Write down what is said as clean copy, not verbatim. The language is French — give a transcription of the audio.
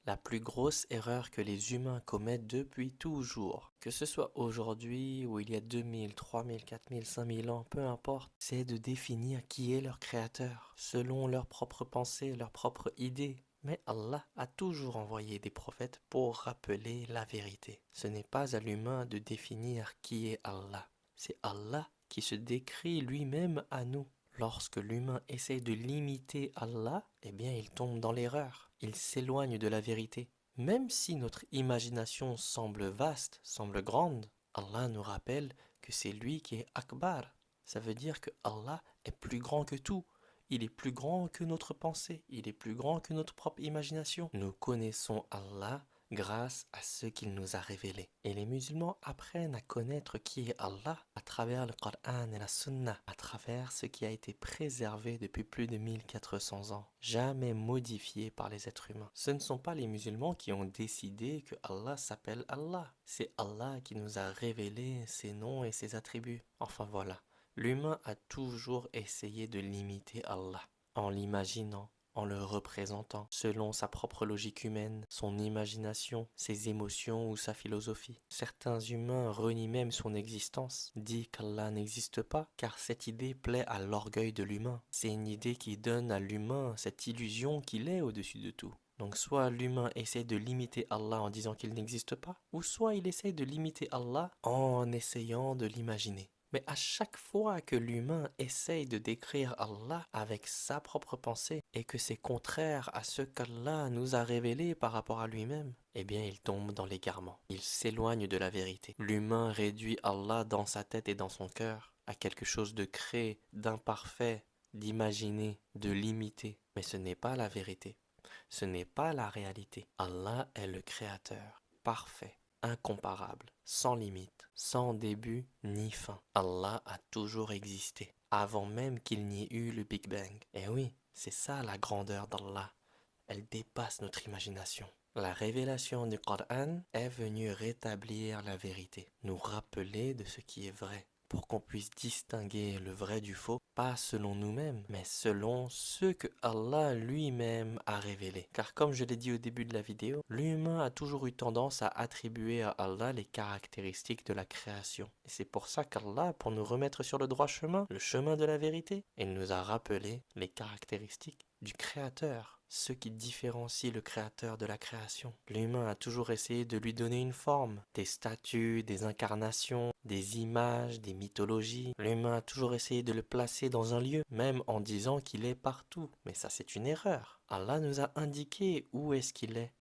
La plus grosse erreur que les humains commettent depuis toujours, que ce soit aujourd'hui ou il y a 2000, 3000, 4000, 5000 ans, peu importe, c'est de définir qui est leur créateur, selon leurs propres pensées, leurs propres idées. Mais Allah a toujours envoyé des prophètes pour rappeler la vérité. Ce n'est pas à l'humain de définir qui est Allah. C'est Allah qui se décrit lui-même à nous. Lorsque l'humain essaie de limiter Allah, eh bien il tombe dans l'erreur. Il s'éloigne de la vérité. Même si notre imagination semble vaste, semble grande, Allah nous rappelle que c'est lui qui est Akbar. Ça veut dire que Allah est plus grand que tout. Il est plus grand que notre pensée. Il est plus grand que notre propre imagination. Nous connaissons Allah grâce à ce qu'il nous a révélé. Et les musulmans apprennent à connaître qui est Allah à travers le Coran et la Sunna, à travers ce qui a été préservé depuis plus de 1400 ans, jamais modifié par les êtres humains. Ce ne sont pas les musulmans qui ont décidé que Allah s'appelle Allah. C'est Allah qui nous a révélé ses noms et ses attributs. Enfin voilà, l'humain a toujours essayé de limiter Allah en l'imaginant, en le représentant selon sa propre logique humaine, son imagination, ses émotions ou sa philosophie. Certains humains renient même son existence, disent qu'Allah n'existe pas, car cette idée plaît à l'orgueil de l'humain. C'est une idée qui donne à l'humain cette illusion qu'il est au-dessus de tout. Donc soit l'humain essaie de limiter Allah en disant qu'il n'existe pas, ou soit il essaie de limiter Allah en essayant de l'imaginer. Mais à chaque fois que l'humain essaye de décrire Allah avec sa propre pensée et que c'est contraire à ce qu'Allah nous a révélé par rapport à lui-même, eh bien il tombe dans l'égarement. Il s'éloigne de la vérité. L'humain réduit Allah dans sa tête et dans son cœur à quelque chose de créé, d'imparfait, d'imaginé, de limité. Mais ce n'est pas la vérité. Ce n'est pas la réalité. Allah est le créateur, parfait, incomparable, sans limite, sans début ni fin. Allah a toujours existé, avant même qu'il n'y ait eu le Big Bang. Et oui, c'est ça la grandeur d'Allah. Elle dépasse notre imagination. La révélation du Coran est venue rétablir la vérité, nous rappeler de ce qui est vrai, pour qu'on puisse distinguer le vrai du faux, pas selon nous-mêmes, mais selon ce que Allah lui-même a révélé. Car comme je l'ai dit au début de la vidéo, l'humain a toujours eu tendance à attribuer à Allah les caractéristiques de la création. Et c'est pour ça qu'Allah, pour nous remettre sur le droit chemin, le chemin de la vérité, il nous a rappelé les caractéristiques du Créateur, ce qui différencie le Créateur de la création. L'humain a toujours essayé de lui donner une forme, des statues, des incarnations, des images, des mythologies. L'humain a toujours essayé de le placer dans un lieu, même en disant qu'il est partout. Mais ça, c'est une erreur. Allah nous a indiqué où est-ce qu'il est.